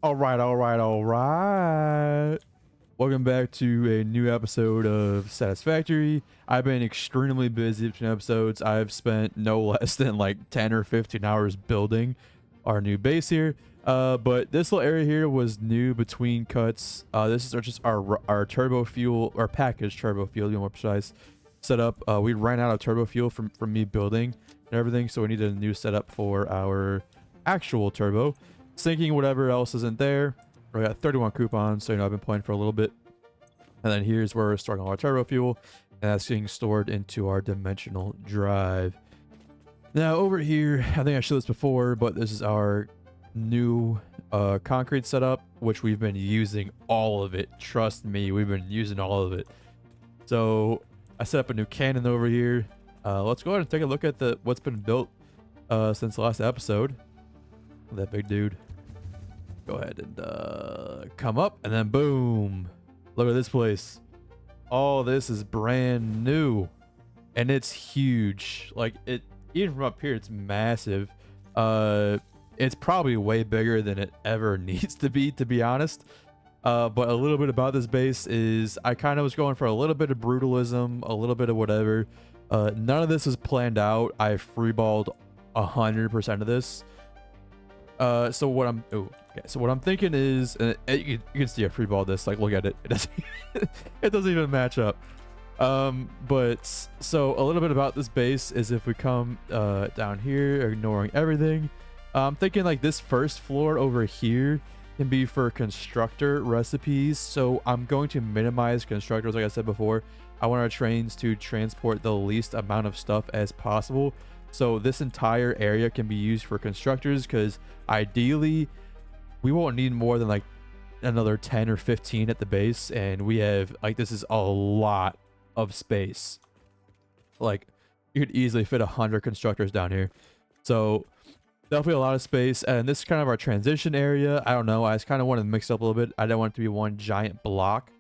All right. Welcome back to a new episode of Satisfactory. I've been extremely busy between episodes. I've spent no less than like 10 or 15 hours building our new base here. But this little area here was new between cuts. This is just our turbo fuel, or packaged turbo fuel, to be more precise, setup. We ran out of turbo fuel from me building and everything, so we needed a new setup for our actual turbo. Sinking whatever else isn't there. We got 31 coupons, so you know I've been playing for a little bit. And then here's where we're storing all our turbo fuel, and that's getting stored into our dimensional drive. Now over here, I think I showed this before, but this is our new concrete setup, which we've been using all of it. Trust me, we've been using all of it. So I set up a new cannon over here. Let's go ahead and take a look at what's been built since the last episode. That big dude. Go ahead and come up, and then boom. Look at this place. All this is brand new, and it's huge. Like, it, even from up here, it's massive. It's probably way bigger than it ever needs to be honest. But a little bit about this base is I kind of was going for a little bit of brutalism, a little bit of whatever. None of this is planned out. I freeballed 100% of this. So what I'm thinking is, you can see I freeballed this. Like, look at it. It doesn't it doesn't even match up. But so a little bit about this base is, if we come down here, ignoring everything, I'm thinking like this first floor over here can be for constructor recipes. So I'm going to minimize constructors. Like I said before, I want our trains to transport the least amount of stuff as possible. So this entire area can be used for constructors, because ideally we won't need more than like another 10 or 15 at the base, and we have, like, this is a lot of space. Like, you could easily fit 100 constructors down here. So definitely a lot of space. And this is kind of our transition area. I don't know, I just kind of wanted to mix it up a little bit. I didn't want it to be one giant block.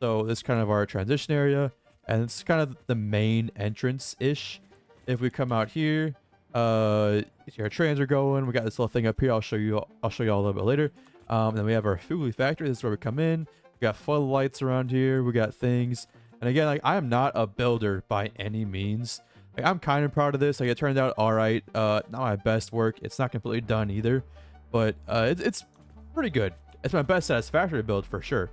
So this is kind of our transition area, and it's kind of the main entrance ish. If we come out here, our trains are going. We got this little thing up here. I'll show you all a little bit later. Then we have our Foogly factory. This is where we come in. We got floodlights around here. We got things. And again, like, I am not a builder by any means. Like, I'm kind of proud of this. Like, it turned out all right. Not my best work. It's not completely done either, but it's pretty good. It's my best Satisfactory build for sure.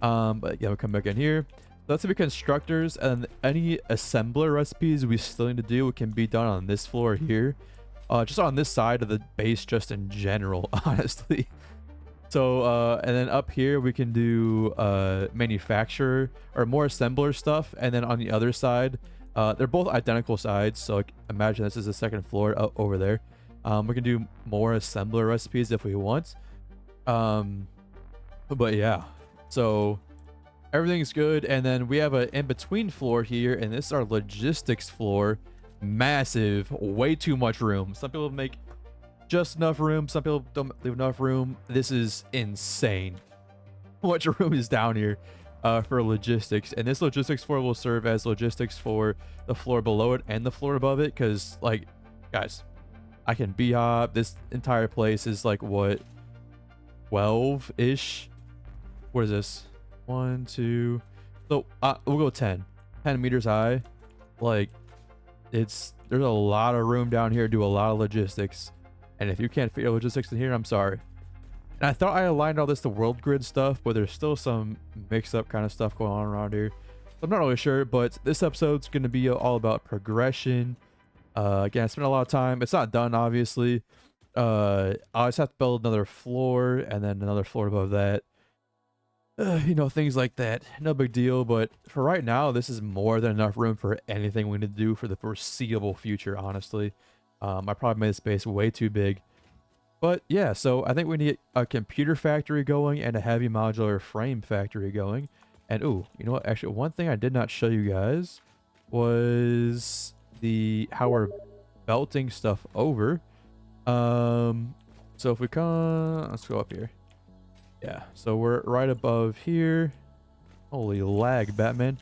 But yeah, we'll come back in here. Let's be constructors, and any assembler recipes we still need to do can be done on this floor here, just on this side of the base, just in general, honestly. So and then up here we can do manufacturer or more assembler stuff, and then on the other side, they're both identical sides, so like, imagine this is the second floor over there. We can do more assembler recipes if we want. But yeah, so everything's good. And then we have an in-between floor here, and this is our logistics floor. Massive, way too much room. Some people make just enough room, some people don't leave enough room. This is insane how much room is down here for logistics. And this logistics floor will serve as logistics for the floor below it and the floor above it, because, like, guys, I can b-hop. This entire place is like, what, 12-ish? What is this? 1, 2, so we'll go 10 meters high. Like, there's a lot of room down here to do a lot of logistics, and if you can't fit your logistics in here, I'm sorry. And I thought I aligned all this to world grid stuff, but there's still some mix-up kind of stuff going on around here, so I'm not really sure. But this episode's going to be all about progression. Again, I spent a lot of time. It's not done, obviously. I just have to build another floor, and then another floor above that. You know, things like that. No big deal. But for right now, this is more than enough room for anything we need to do for the foreseeable future, honestly. I probably made the space way too big. But yeah, so I think we need a computer factory going and a heavy modular frame factory going. And ooh, you know what? Actually, one thing I did not show you guys was how we're belting stuff over. So if we come, let's go up here. Yeah, so we're right above here. Holy lag, Batman.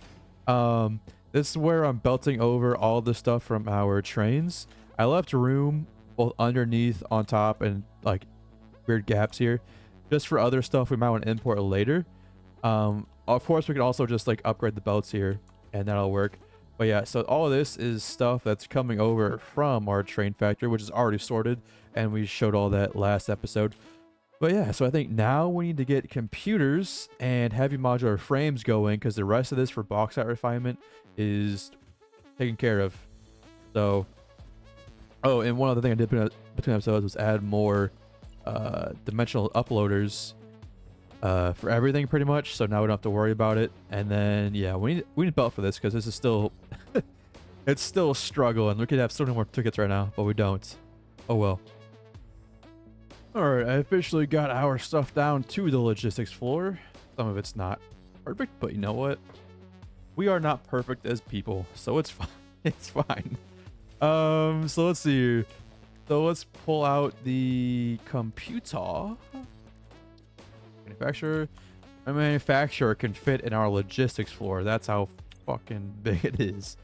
This is where I'm belting over all the stuff from our trains. I left room both underneath, on top, and like weird gaps here just for other stuff we might want to import later. Of course, we could also just like upgrade the belts here, and that'll work. But yeah, so all of this is stuff that's coming over from our train factory, which is already sorted, and we showed all that last episode. But yeah, so I think now we need to get computers and heavy modular frames going, because the rest of this for bauxite refinement is taken care of. So, oh, and one other thing I did between episodes was add more dimensional uploaders for everything pretty much, so now we don't have to worry about it. And then yeah, we need a belt for this, because this is still it's still a struggle, and we could have so many more tickets right now, but we don't. Oh well. Alright, I officially got our stuff down to the logistics floor. Some of it's not perfect, but you know what, we are not perfect as people, so it's fine. It's fine. So let's see here. So let's pull out the computer. Manufacturer. A manufacturer can fit in our logistics floor. That's how fucking big it is.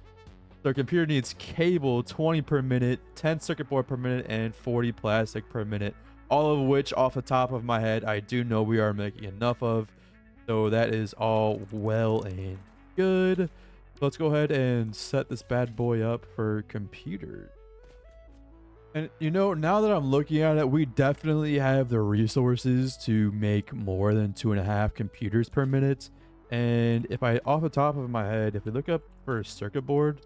So our computer needs cable 20 per minute, 10 circuit board per minute, and 40 plastic per minute. All of which, off the top of my head, I do know we are making enough of. So that is all well and good. Let's go ahead and set this bad boy up for computers. And you know, now that I'm looking at it, we definitely have the resources to make more than 2.5 computers per minute. And if I, off the top of my head, if we look up for a circuit board,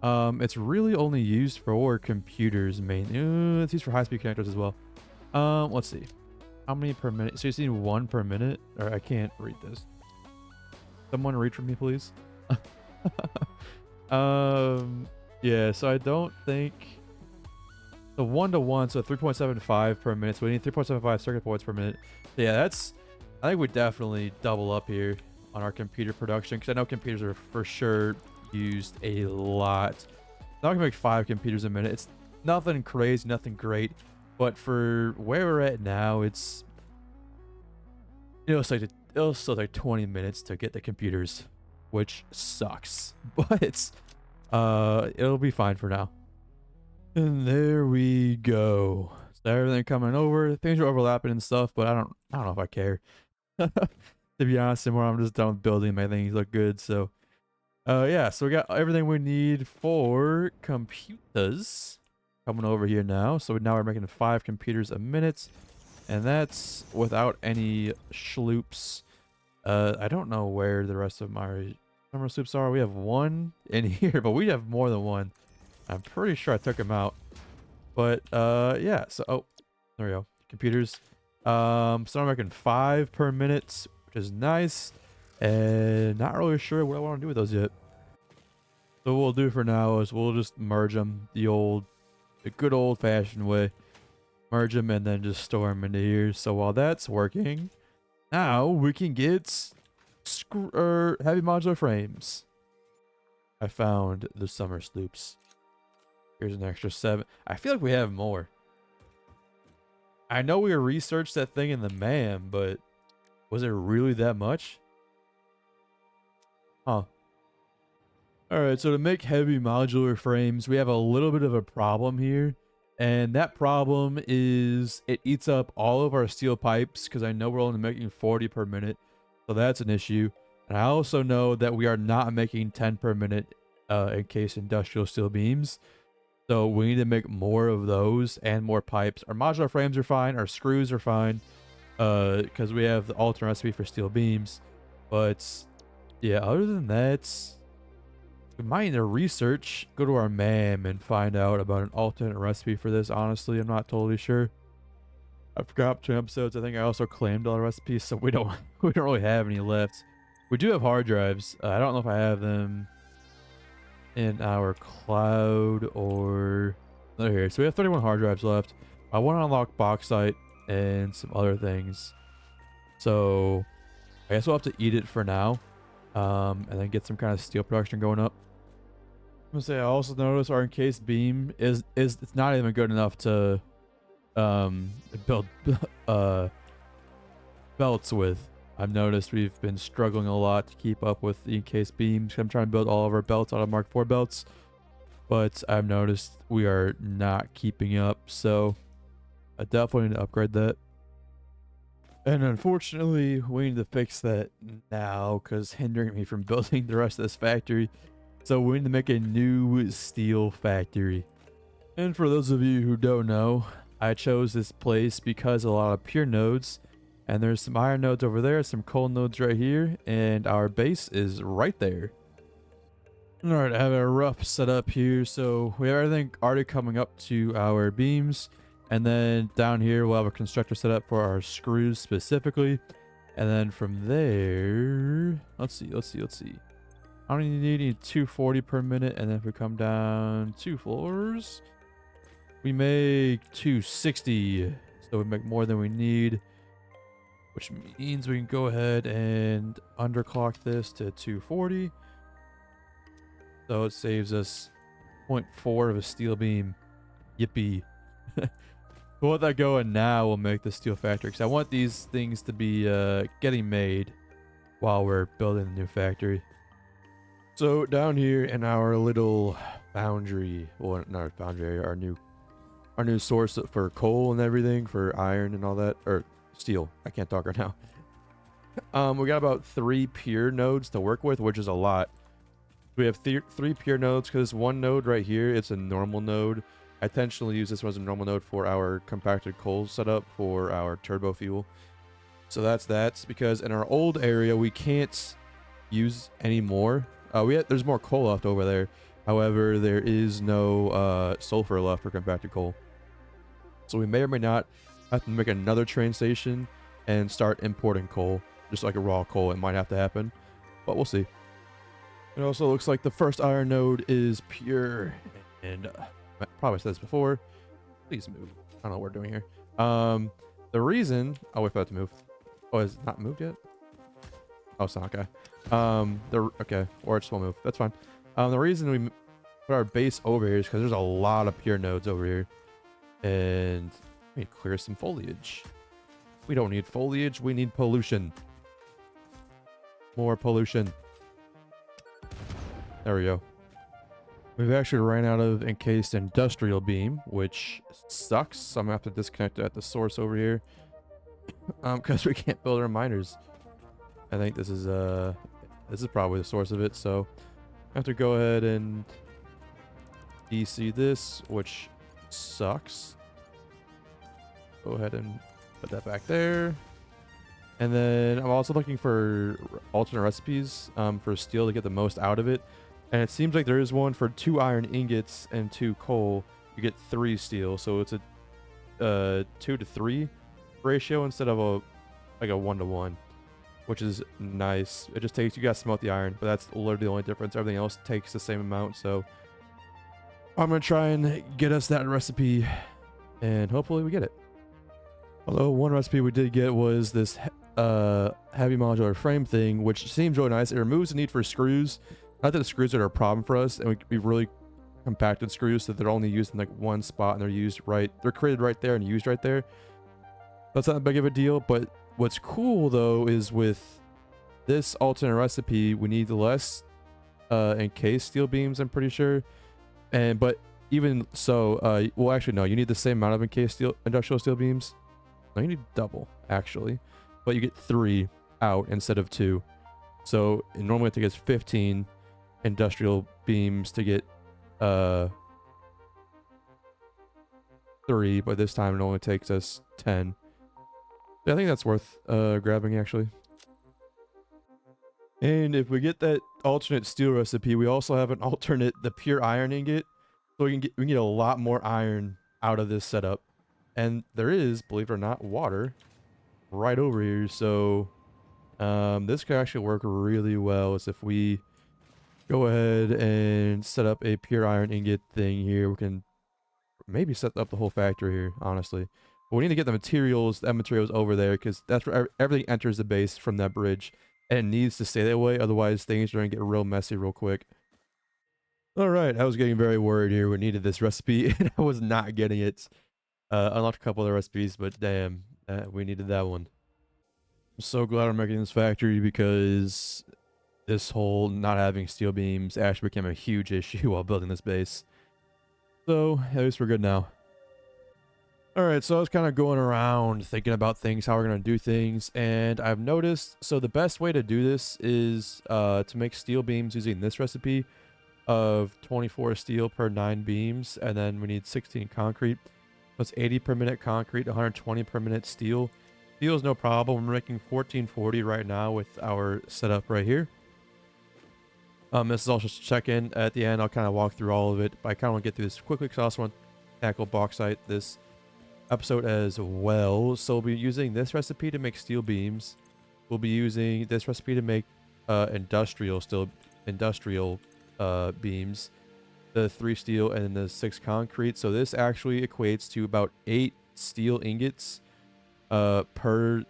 it's really only used for computers mainly. It's used for high-speed connectors as well. Let's see. How many per minute? So you see 1 per minute? Or I can't read this. Someone read for me, please. Yeah, so I don't think the 1-to-1, so 3.75 per minute. So we need 3.75 circuit boards per minute. So yeah, I think we definitely double up here on our computer production, because I know computers are for sure used a lot. Now I can make 5 computers a minute. It's nothing crazy, nothing great, but for where we're at now, it's, you know, it'll still take 20 minutes to get the computers, which sucks, but it'll be fine for now. And there we go. So everything coming over, things are overlapping and stuff, but I don't know if I care. To be honest anymore, I'm just done with building. My things look good. So yeah, so we got everything we need for computers coming over here now. So now we're making 5 computers a minute, and that's without any schloops. I don't know where the rest of my summer sloops are. We have 1 in here, but we have more than 1. I'm pretty sure I took him out. But yeah, so oh, there we go. Computers. So I'm making 5 per minute, which is nice. And not really sure what I want to do with those yet. So what we'll do for now is we'll just merge them the good old fashioned way. Merge them and then just store them into here. So while that's working, now we can get heavy modular frames. I found the summer sloops. Here's an extra 7. I feel like we have more. I know we researched that thing in the MAM, but was it really that much? Huh. Alright, so to make heavy modular frames, we have a little bit of a problem here. And that problem is it eats up all of our steel pipes, because I know we're only making 40 per minute. So that's an issue. And I also know that we are not making 10 per minute encased industrial steel beams. So we need to make more of those and more pipes. Our modular frames are fine. Our screws are fine. Because we have the alternate recipe for steel beams. But yeah, other than that, we might need to research, go to our MAM and find out about an alternate recipe for this. Honestly, I'm not totally sure. I forgot 2 episodes. I think I also claimed all the recipes, so we don't really have any left. We do have hard drives. I don't know if I have them in our cloud or they're here. So we have 31 hard drives left. I want to unlock bauxite and some other things. So I guess we'll have to eat it for now. And then get some kind of steel production going up. I'm gonna say I also noticed our encased beam is it's not even good enough to build belts with. I've noticed we've been struggling a lot to keep up with the encased beams. I'm trying to build all of our belts out of Mark IV belts, but I've noticed we are not keeping up. So I definitely need to upgrade that. And unfortunately, we need to fix that now because hindering me from building the rest of this factory. So we need to make a new steel factory. And for those of you who don't know, I chose this place because a lot of pure nodes, and there's some iron nodes over there, some coal nodes right here, and our base is right there. Alright, I have a rough setup here, so we have everything already coming up to our beams, and then down here we'll have a constructor set up for our screws specifically, and then from there, let's see. I only need 240 per minute, and then if we come down 2 floors, we make 260, so we make more than we need, which means we can go ahead and underclock this to 240. So it saves us 0.4 of a steel beam. Yippee. We'll let that go, and now we'll make the steel factory, because I want these things to be getting made while we're building the new factory. So down here in our little foundry, well, not our foundry area, our new source for coal and everything, for iron and all that, or steel. I can't talk right now. We got about 3 pure nodes to work with, which is a lot. We have 3 pure nodes because one node right here, it's a normal node. I intentionally use this one as a normal node for our compacted coal setup for our turbo fuel. So that's because in our old area we can't use any more. There's more coal left over there. However, there is no sulfur left for compacted coal. So we may or may not have to make another train station and start importing coal, just like a raw coal. It might have to happen, but we'll see. It also looks like the first iron node is pure, and I probably said this before. Please move. I don't know what we're doing here. The reason I'll wait for that to move. Oh, is it not moved yet? Oh, it's not. Okay. Okay, or it just won't move. That's fine. The reason we put our base over here is because there's a lot of pure nodes over here, and we need to clear some foliage. We don't need foliage. We need pollution. More pollution. There we go. We've actually ran out of encased industrial beam, which sucks. So I'm gonna have to disconnect it at the source over here, because we can't build our miners. I think this is probably the source of it. So I have to go ahead and DC this, which sucks. Go ahead and put that back there. And then I'm also looking for alternate recipes for steel to get the most out of it. And it seems like there is one for 2 iron ingots and 2 coal. You get 3 steel, so it's a 2 to 3 ratio instead of a 1 to 1, which is nice. It just takes, you guys smelt the iron, but that's literally the only difference. Everything else takes the same amount. So I'm gonna try and get us that recipe, and hopefully we get it. Although one recipe we did get was this heavy modular frame thing, which seems really nice. It removes the need for screws. Not that the screws are a problem for us, and we really compacted screws so they're only used in like one spot, and they're created right there and used right there. That's not that big of a deal. But what's cool though is with this alternate recipe, we need less encased steel beams, I'm pretty sure. But even so, well, actually no, you need the same amount of encased industrial steel beams. No, you need double actually, but you get 3 out instead of 2. So normally it takes 15 industrial beams to get 3, but this time it only takes us 10. I think that's worth grabbing actually. And if we get that alternate steel recipe, we also have an alternate, the pure iron ingot, so we can get a lot more iron out of this setup. And there is, believe it or not, water right over here. So this could actually work really well. Is if we go ahead and set up a pure iron ingot thing here, we can maybe set up the whole factory here, honestly. But we need to get the materials over there, because that's where everything enters the base from that bridge. And it needs to stay that way, otherwise things are going to get real messy real quick. Alright, I was getting very worried here. We needed this recipe, and I was not getting it. Unlocked a couple of recipes, but damn, we needed that one. I'm so glad I'm making this factory, because this whole not having steel beams actually became a huge issue while building this base. So, at least we're good now. All right, so I was kind of going around thinking about things, how we're going to do things, and I've noticed, so the best way to do this is to make steel beams using this recipe of 24 steel per 9 beams, and then we need 16 concrete. That's 80 per minute concrete, 120 per minute steel. Steel is no problem. We're making 1440 right now with our setup right here. This is also just check in at the end. I'll kind of walk through all of it, but I kind of want to get through this quickly because I also want to tackle bauxite this episode as well. So we'll be using this recipe to make steel beams. We'll be using this recipe to make industrial beams, the 3 steel and the 6 concrete. So this actually equates to about 8 steel ingots per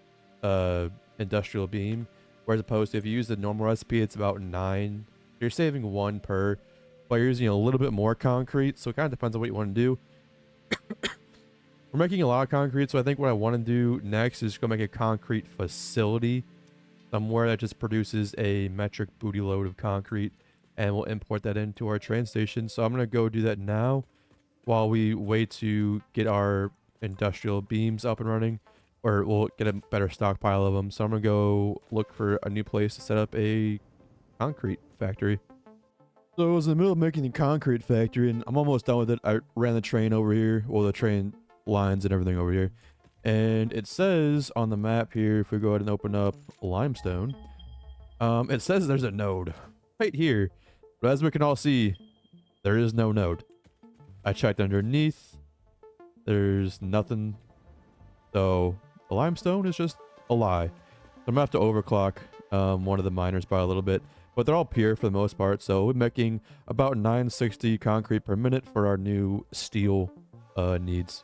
industrial beam, whereas opposed to if you use the normal recipe, it's about 9. You're saving 1 per, but you're using a little bit more concrete, so it kind of depends on what you want to do. We're making a lot of concrete, so I think what I want to do next is go make a concrete facility somewhere that just produces a metric booty load of concrete, and we'll import that into our train station. So I'm going to go do that now while we wait to get our industrial beams up and running, or we'll get a better stockpile of them. So I'm going to go look for a new place to set up a concrete factory. So I was in the middle of making the concrete factory, and I'm almost done with it. I ran the train over here, well, the train lines and everything over here, and it says on the map here, if we go ahead and open up limestone, it says there's a node right here, but as we can all see, there is no node. I checked underneath, there's nothing. So the limestone is just a lie. So I'm gonna have to overclock one of the miners by a little bit, but they're all pure for the most part. So we're making about 960 concrete per minute for our new steel needs.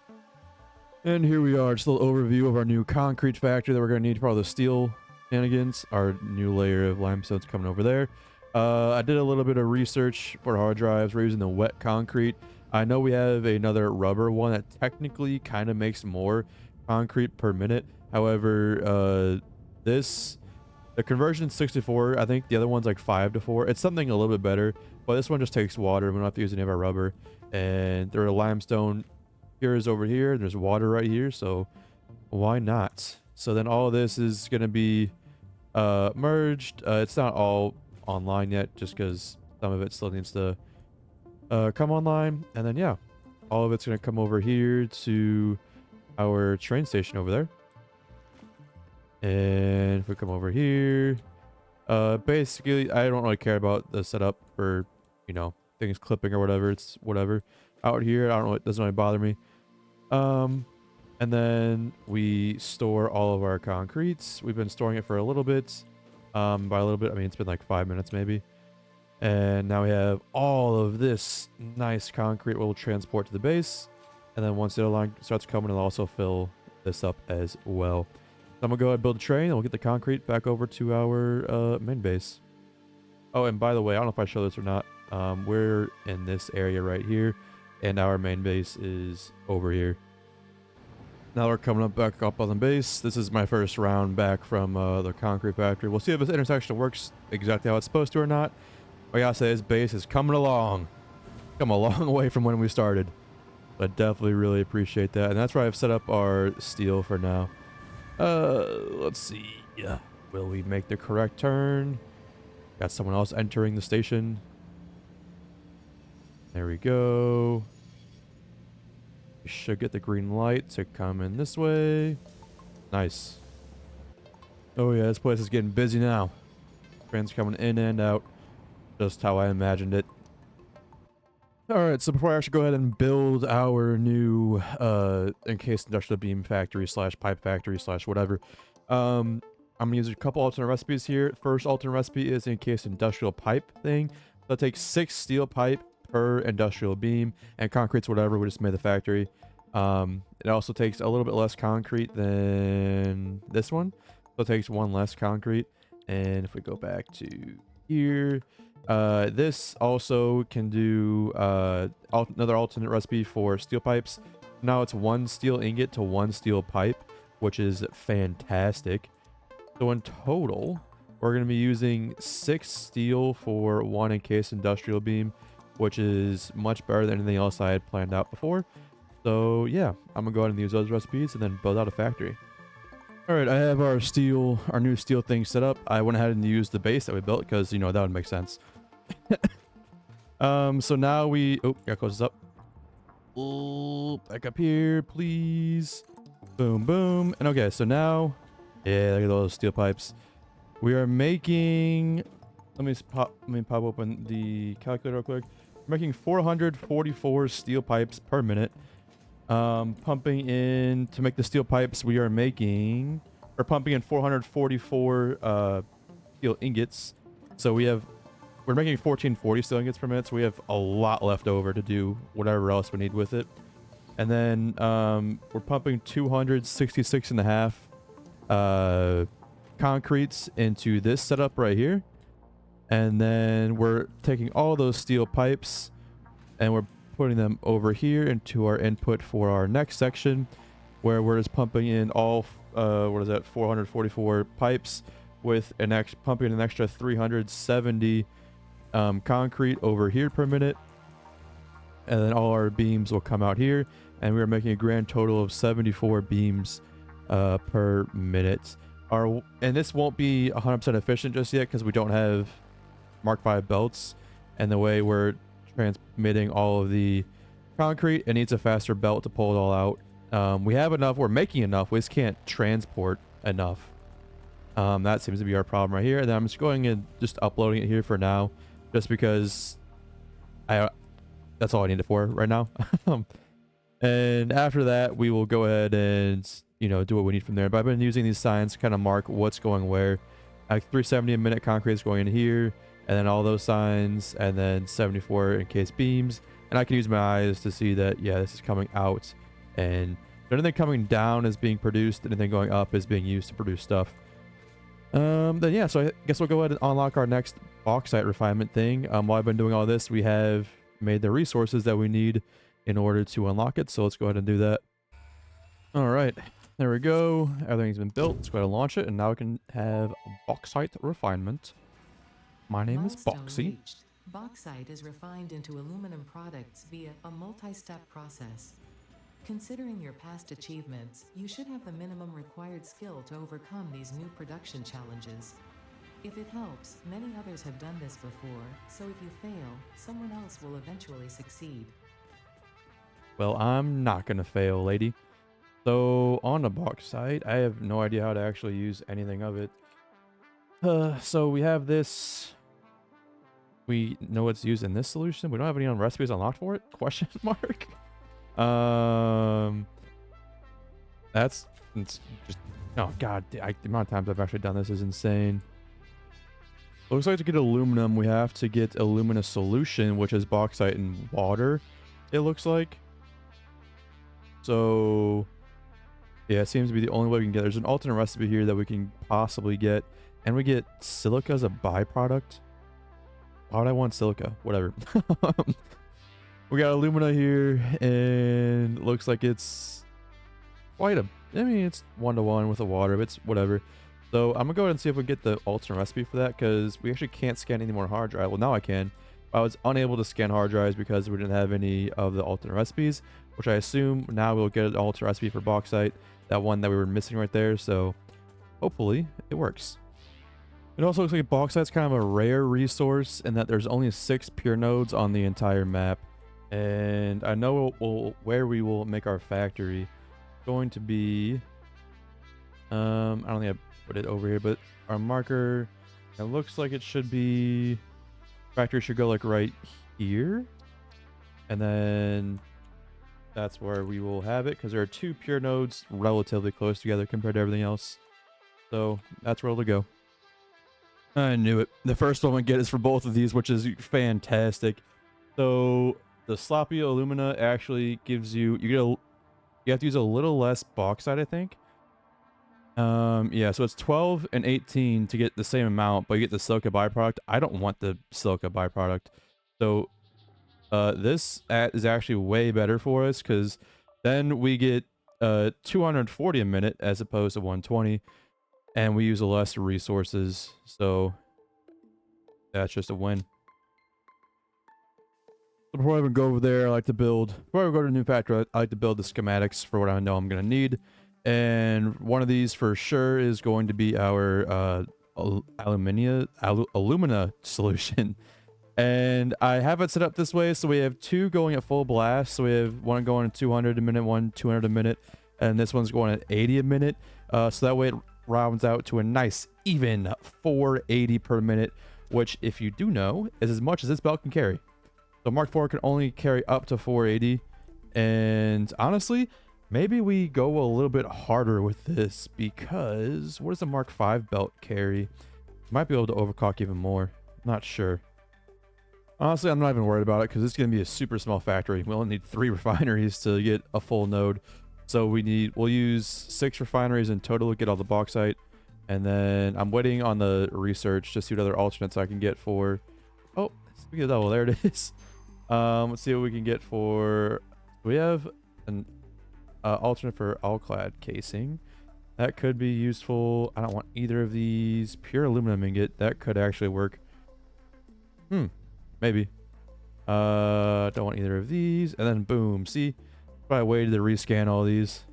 And here we are, just a little overview of our new concrete factory that we're going to need for all the steel shenanigans. Our new layer of limestone's coming over there. I did a little bit of research for hard drives. We're using the wet concrete. I know we have another rubber one that technically kind of makes more concrete per minute. However, the conversion 64, I think the other one's like 5-4. It's something a little bit better, but this one just takes water. We don't have to use any of our rubber. And there are limestone is over here. There's water right here, so why not? So then all of this is going to be merged. It's not all online yet, just because some of it still needs to come online. And then yeah, all of it's going to come over here to our train station over there. And if we come over here, basically I don't really care about the setup for, you know, things clipping or whatever. It's whatever. Out here, I don't know, it doesn't really bother me. And then we store all of our concretes. We've been storing it for a little bit. By a little bit, I mean, it's been like 5 minutes maybe. And now we have all of this nice concrete we'll transport to the base. And then once the other line starts coming, it'll also fill this up as well. So I'm gonna go ahead and build a train, and we'll get the concrete back over to our main base. Oh, and by the way, I don't know if I show this or not. We're in this area right here, and our main base is over here. Now we're coming back up on the base. This is my first round back from the concrete factory. We'll see if this intersection works exactly how it's supposed to or not. I gotta say, this base is coming along. Come a long way from when we started. I definitely really appreciate that. And that's where I've set up our steel for now. Let's see. Yeah. Will we make the correct turn? Got someone else entering the station. There we go. We should get the green light to come in this way. Nice. Oh yeah, this place is getting busy now. Trains coming in and out. Just how I imagined it. Alright, so before I actually go ahead and build our new encased industrial beam factory / pipe factory / whatever, I'm going to use a couple alternate recipes here. First alternate recipe is the encased industrial pipe thing. So it takes 6 steel pipe per industrial beam, and concrete's whatever, we just made the factory. It also takes a little bit less concrete than this one, so it takes 1 less concrete. And if we go back to here, this also can do another alternate recipe for steel pipes. Now it's 1 steel ingot to 1 steel pipe, which is fantastic. So in total, we're going to be using 6 steel for 1 encased industrial beam, which is much better than anything else I had planned out before. So yeah, I'm gonna go ahead and use those recipes and then build out a factory. All right, I have our new steel thing set up. I went ahead and used the base that we built because, you know, that would make sense. So now gotta close this up. Oh, back up here, please. Boom, boom. And okay, so now, yeah, look at those steel pipes. We are making, let me pop open the calculator real quick. We're making 444 steel pipes per minute. Pumping in to make the steel pipes, we're pumping in 444 steel ingots. So we're making 1440 steel ingots per minute, so we have a lot left over to do whatever else we need with it. And then we're pumping 266 and a half concretes into this setup right here. And then we're taking all those steel pipes and we're putting them over here into our input for our next section, where we're just pumping in all 444 pipes with pumping an extra 370 concrete over here per minute, and then all our beams will come out here, and we're making a grand total of 74 beams per minute. And this won't be 100% efficient just yet because we don't have Mark V belts, and the way we're transmitting all of the concrete, it needs a faster belt to pull it all out. We have enough, we're making enough, we just can't transport enough. That seems to be our problem right here. And then I'm just going and just uploading it here for now, just because that's all I need it for right now. And after that, we will go ahead and, you know, do what we need from there. But I've been using these signs to kind of mark what's going where. Like 370 a minute concrete is going in here, and then all those signs, and then 74 encased beams. And I can use my eyes to see that, yeah, this is coming out, and anything coming down is being produced, anything going up is being used to produce stuff. Then yeah, so I guess we'll go ahead and unlock our next bauxite refinement thing. While I've been doing all this, we have made the resources that we need in order to unlock it, so let's go ahead and do that. All right, there we go. Everything's been built. Let's go ahead and launch it, and now we can have bauxite refinement. My name is Bauxite. Bauxite is refined into aluminum products via a multi-step process. Considering your past achievements, you should have the minimum required skill to overcome these new production challenges. If it helps, many others have done this before, so if you fail, someone else will eventually succeed. Well, I'm not gonna fail, lady. So on the bauxite, I have no idea how to actually use anything of it. So we have this. We know what's used in this solution. We don't have any recipes unlocked for it? Question mark. It's just, oh god, the amount of times I've actually done this is insane. Looks like to get aluminum, we have to get alumina solution, which is bauxite and water, it looks like. So yeah, it seems to be the only way we can get. There's an alternate recipe here that we can possibly get, and we get silica as a byproduct. Why would I want silica? Whatever. We got alumina here, and it looks like it's quite a... I mean, it's 1-to-1 with the water, but it's whatever. So I'm going to go ahead and see if we get the alternate recipe for that, because we actually can't scan any more hard drive. Well, now I can. I was unable to scan hard drives because we didn't have any of the alternate recipes, which I assume now we'll get an alternate recipe for bauxite, that one that we were missing right there. So hopefully it works. It also looks like bauxite's kind of a rare resource in that there's only 6 pure nodes on the entire map. And I know where we will make our factory. It's going to be... I don't think I put it over here, but our marker, it looks like it should be... Factory should go like right here. And then that's where we will have it, because there are 2 pure nodes relatively close together compared to everything else. So that's where it'll go. I knew it. The first one we get is for both of these, which is fantastic. So the sloppy alumina actually gives you, you have to use a little less bauxite, I think. Yeah, so it's 12 and 18 to get the same amount, but you get the silica byproduct. I don't want the silica byproduct. So this is actually way better for us, because then we get 240 a minute as opposed to 120. And we use less resources, so that's just a win. Before I even go over there, I like to build, before I go to a new factory, I like to build the schematics for what I know I'm going to need. And one of these for sure is going to be our alumina solution. And I have it set up this way, so we have two going at full blast. So we have one going at 200 a minute, one 200 a minute, and this one's going at 80 a minute. So that way it rounds out to a nice even 480 per minute, which, if you do know, is as much as this belt can carry. So Mark IV can only carry up to 480, and honestly, maybe we go a little bit harder with this, because what does the Mark V belt carry? Might be able to overclock even more. Not sure. Honestly, I'm not even worried about it because it's going to be a super small factory. We only need 3 refineries to get a full node. So we'll use 6 refineries in total to get all the bauxite. And then I'm waiting on the research to see what other alternates I can get for... Oh, speaking of double, there it is. Let's see what we can get for... We have an alternate for all-clad casing. That could be useful. I don't want either of these. Pure aluminum ingot. That could actually work. Maybe. Don't want either of these. And then boom. See? I waited to rescan all these.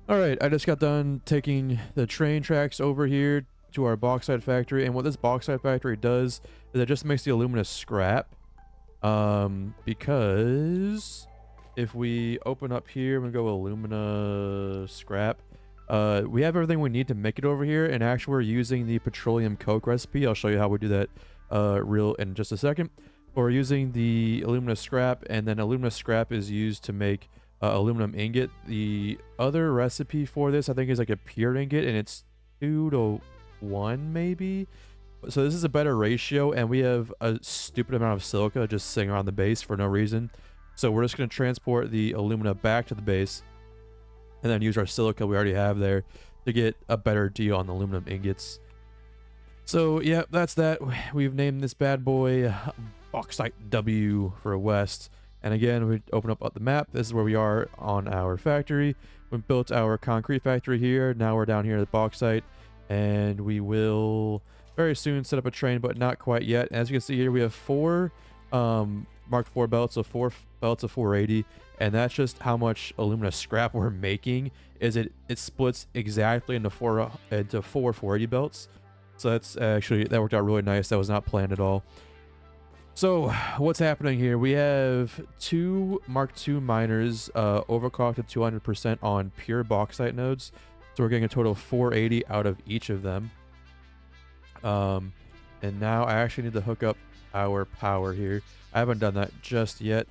Alright, I just got done taking the train tracks over here to our bauxite factory, and what this bauxite factory does is it just makes the alumina scrap. Because if we open up here and go alumina scrap, we have everything we need to make it over here, and actually we're using the petroleum coke recipe. I'll show you how we do that real in just a second. We're using the alumina scrap, and then alumina scrap is used to make aluminum ingot. The other recipe for this, I think, is like a pure ingot, and it's 2 to 1 maybe. So this is a better ratio, and we have a stupid amount of silica just sitting around the base for no reason. So we're just going to transport the alumina back to the base, and then use our silica we already have there to get a better deal on the aluminum ingots. So yeah, that's that. We've named this bad boy Bauxite W for West. And again, we open up the map. This is where we are on our factory. We built our concrete factory here. Now we're down here at the bauxite, and we will very soon set up a train, but not quite yet. As you can see here, we have 4 Mark IV belts, so 4 belts of 480, and that's just how much alumina scrap we're making. Is it splits exactly into 4 480 belts. So that's actually, that worked out really nice. That was not planned at all. So what's happening here? We have 2 Mark II miners overclocked at 200% on pure bauxite nodes. So we're getting a total of 480 out of each of them. And now I actually need to hook up our power here. I haven't done that just yet.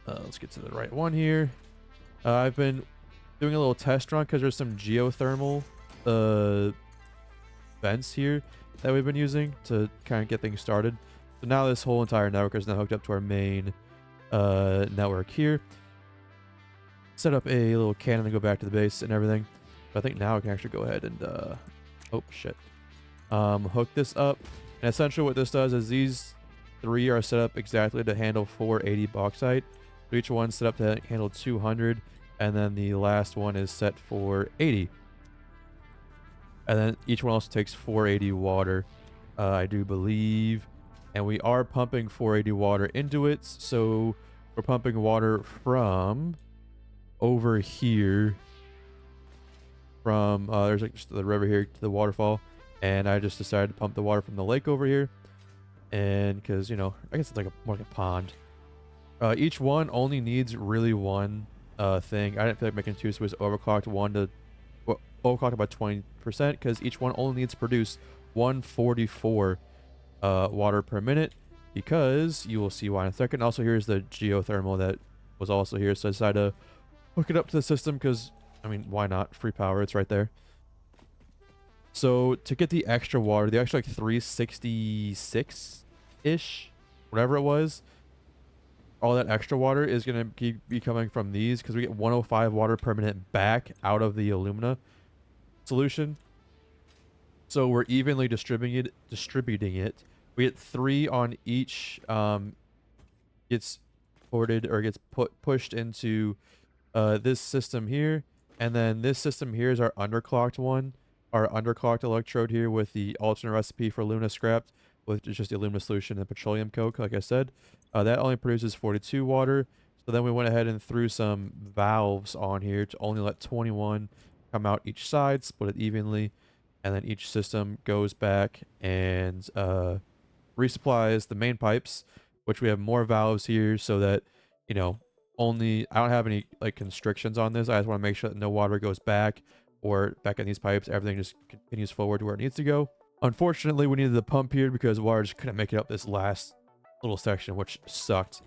Let's get to the right one here. I've been doing a little test run because there's some geothermal vents here that we've been using to kind of get things started. So now this whole entire network is now hooked up to our main network here. Set up a little cannon to go back to the base and everything. But I think now I can actually go ahead and oh shit. Hook this up. And essentially what this does is these 3 are set up exactly to handle 480 bauxite. So each one's set up to handle 200, and then the last one is set for 80. And then each one also takes 480 water, I do believe. And we are pumping 480 water into it. So we're pumping water from over here. From, there's like just the river here to the waterfall. And I just decided to pump the water from the lake over here. And because, you know, I guess it's like more like a pond. Each one only needs really one thing. I didn't feel like making 2, so it was overclocked overclocked by 20% because each one only needs to produce 144 water per minute, because you will see why in a second. Also, here's the geothermal that was also here, so I decided to hook it up to the system because, I mean, why not? Free power, it's right there. So to get the extra water, the extra like 366-ish, whatever it was, all that extra water is going to be coming from these, because we get 105 water per minute back out of the alumina solution. So we're evenly distributing it. We get 3 on each, gets ported or gets pushed into this system here, and then this system here is our underclocked one, our underclocked electrode here with the alternate recipe for alumina scrapped, which is just the alumina solution and petroleum coke, like I said. That only produces 42 water, so then we went ahead and threw some valves on here to only let 21 come out each side, split it evenly, and then each system goes back and resupplies the main pipes, which we have more valves here so that, you know, only I don't have any like constrictions on this. I just want to make sure that no water goes back or back in these pipes. Everything just continues forward to where it needs to go. Unfortunately, we needed the pump here because water just couldn't make it up this last little section, which sucked.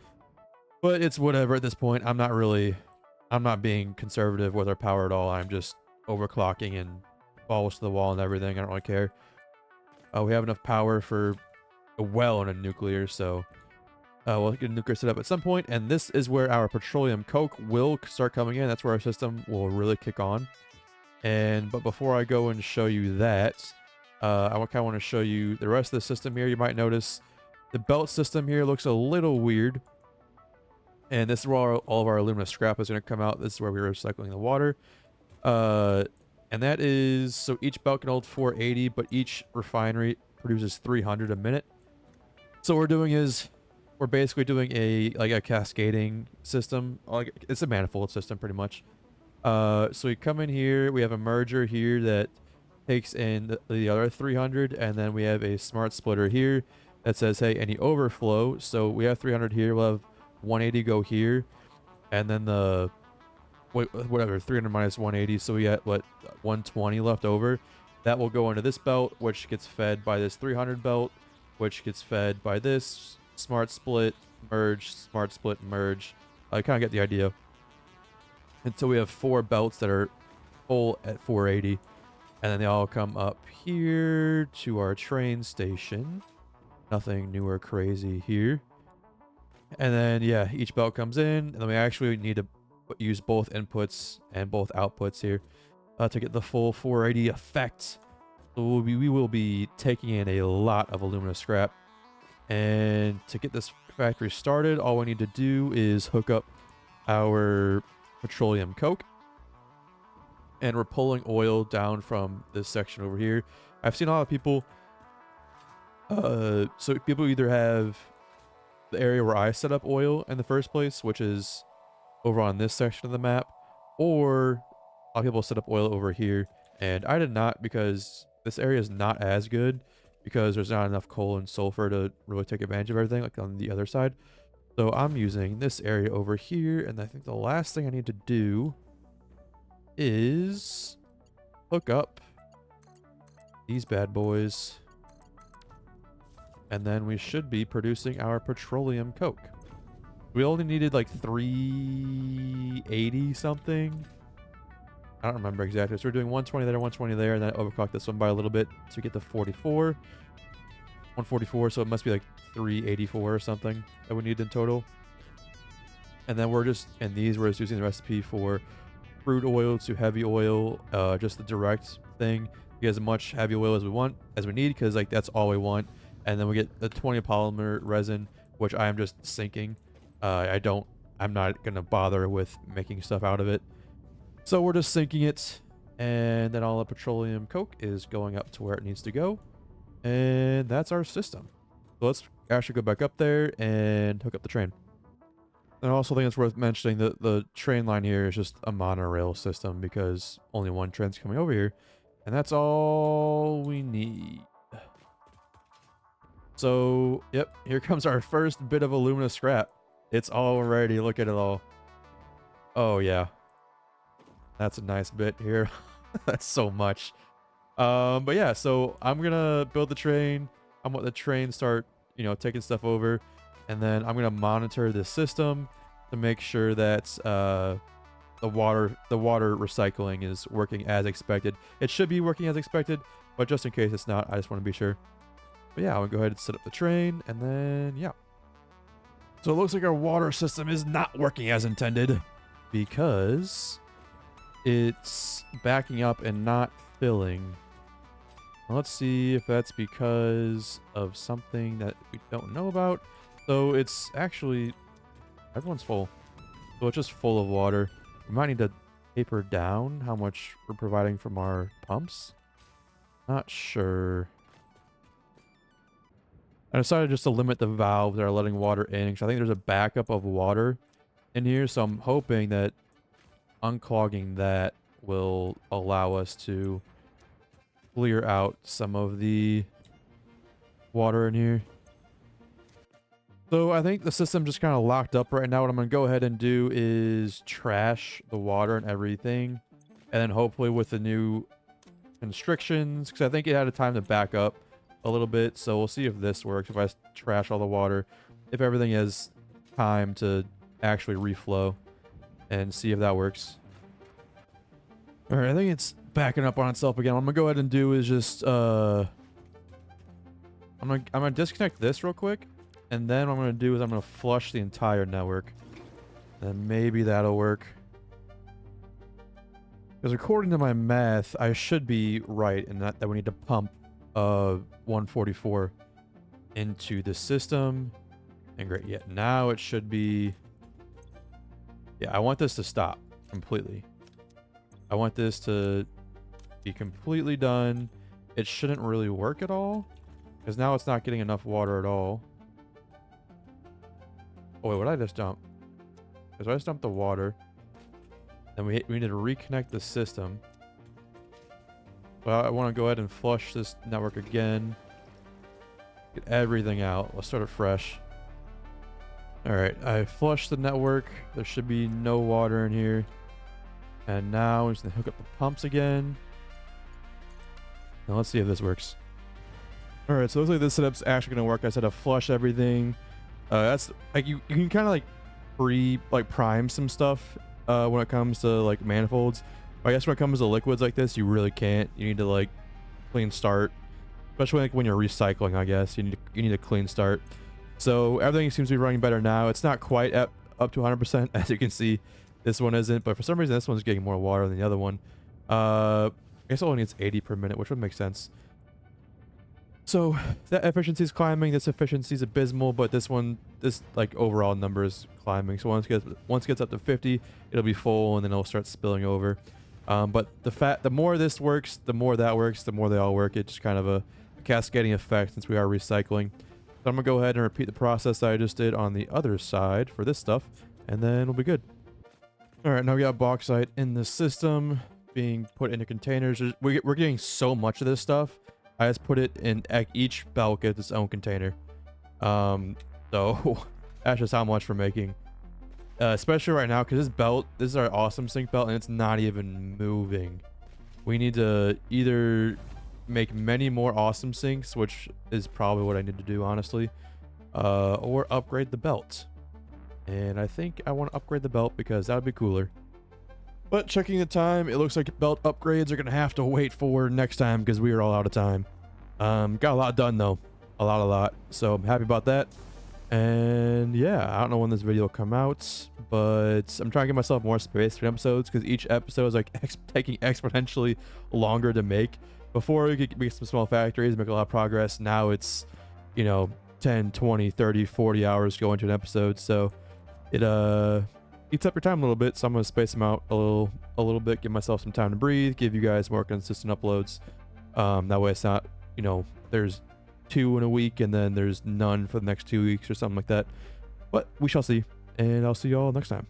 But it's whatever at this point. I'm not being conservative with our power at all. I'm just overclocking and balls to the wall and everything. I don't really care. We have enough power for a well and a nuclear, so we'll get a nuclear set up at some point, and this is where our petroleum coke will start coming in. That's where our system will really kick on. But before I go and show you that, I kind of want to show you the rest of the system here. You might notice the belt system here looks a little weird, and this is where all of our alumina scrap is going to come out. This is where we're recycling the water. And that is, so each belt can hold 480, but each refinery produces 300 a minute. So what we're doing is we're basically doing a cascading system. Like, it's a manifold system pretty much. So we come in here, we have a merger here that takes in the other 300, and then we have a smart splitter here that says, hey, any overflow. So we have 300 here, we'll have 180 go here, and then the whatever 300 minus 180, so we got what 120 left over. That will go into this belt, which gets fed by this 300 belt, which gets fed by this smart split merge, smart split merge. I kind of get the idea. Until we have 4 belts that are full at 480, and then they all come up here to our train station. Nothing new or crazy here. And then yeah, each belt comes in, and then we actually need to use both inputs and both outputs here to get the full 480 effect. So we will be taking in a lot of alumina scrap. And to get this factory started, all we need to do is hook up our petroleum coke. And we're pulling oil down from this section over here. I've seen a lot of people, so people either have the area where I set up oil in the first place, which is over on this section of the map, or a lot of people set up oil over here, and I did not, because this area is not as good because there's not enough coal and sulfur to really take advantage of everything like on the other side. So I'm using this area over here, and I think the last thing I need to do is hook up these bad boys, and then we should be producing our petroleum coke. We only needed like 380 something. I don't remember exactly. So we're doing 120 there, 120 there, and then I overclocked this one by a little bit to get to 44. 144, so it must be like 384 or something that we need in total. And then we're just using the recipe for crude oil to heavy oil, just the direct thing. Get as much heavy oil as we need, because like that's all we want. And then we get the 20 polymer resin, which I am just sinking. I'm not gonna bother with making stuff out of it. So we're just sinking it, and then all the petroleum coke is going up to where it needs to go. And that's our system. So let's actually go back up there and hook up the train. And I also think it's worth mentioning that the train line here is just a monorail system because only one train's coming over here. And that's all we need. So, yep, here comes our first bit of alumina scrap. It's all ready. Look at it all. Oh, yeah. That's a nice bit here. That's so much. But yeah, so I'm gonna build the train. I'm gonna let the train start, taking stuff over, and then I'm gonna monitor the system to make sure that the water recycling is working as expected. It should be working as expected, but just in case it's not, I just want to be sure. But yeah, I'm gonna go ahead and set up the train, and then yeah. So it looks like our water system is not working as intended because it's backing up and not filling Let's see if that's because of something that we don't know about. So it's actually, everyone's full. So it's just full of water. We might need to taper down how much we're providing from our pumps. Not sure. I decided just to limit the valves that are letting water in, because I think there's a backup of water in here. So I'm hoping that unclogging that will allow us to clear out some of the water in here. So I think the system just kind of locked up right now. What I'm going to go ahead and do is trash the water and everything. And then hopefully with the new constrictions, because I think it had a time to back up a little bit. So we'll see if this works. If I trash all the water, if everything has time to actually reflow, and see if that works. All right, I think it's backing up on itself again. What I'm gonna go ahead and do is just I'm gonna disconnect this real quick, and then what I'm gonna do is I'm gonna flush the entire network, and maybe that'll work. Because according to my math, I should be right in that we need to pump 144 into the system. And great, yeah, now it should be. Yeah, I want this to stop completely. I want this to be completely done. It shouldn't really work at all, because now it's not getting enough water at all. Oh wait, what did I just dump? Because I just dumped the water. Then we need to reconnect the system. Well, I want to go ahead and flush this network again. Get everything out. Let's start it fresh. Alright, I flushed the network. There should be no water in here. And now we're just going to hook up the pumps again. Now let's see if this works. Alright, so it looks like this setup's actually going to work. I said to flush everything. That's like you can kind of like prime some stuff when it comes to like manifolds. I guess when it comes to liquids like this, you really can't. You need to like clean start, especially like when you're recycling. I guess you need a clean start. So everything seems to be running better now. It's not quite up to 100%, as you can see. This one isn't, but for some reason this one's getting more water than the other one. I guess it only needs 80 per minute, which would make sense. So that efficiency is climbing. This efficiency is abysmal, but this like overall number is climbing. So once it gets up to 50, it'll be full, and then it'll start spilling over. But the more this works, the more that works, the more they all work. It's just kind of a cascading effect since we are recycling. So I'm gonna go ahead and repeat the process that I just did on the other side for this stuff, and then we'll be good. All right, now we got bauxite in the system being put into containers. We're getting so much of this stuff. I just put it in each belt gets its own container. So that's just how much we're making. Especially right now, because this is our awesome sink belt, and it's not even moving. We need to either make many more awesome sinks, which is probably what I need to do, honestly, or upgrade the belt. And I think I want to upgrade the belt because that would be cooler. But checking the time, it looks like belt upgrades are going to have to wait for next time because we are all out of time. Got a lot done though. A lot. So I'm happy about that. And yeah, I don't know when this video will come out, but I'm trying to give myself more space between episodes because each episode is like taking exponentially longer to make. Before we could make some small factories, make a lot of progress. Now it's, 10, 20, 30, 40 hours to go into an episode. So it eats up your time a little bit. So I'm going to space them out a little bit, give myself some time to breathe, give you guys more consistent uploads. That way it's not, there's 2 in a week and then there's none for the next 2 weeks or something like that. But we shall see, and I'll see y'all next time.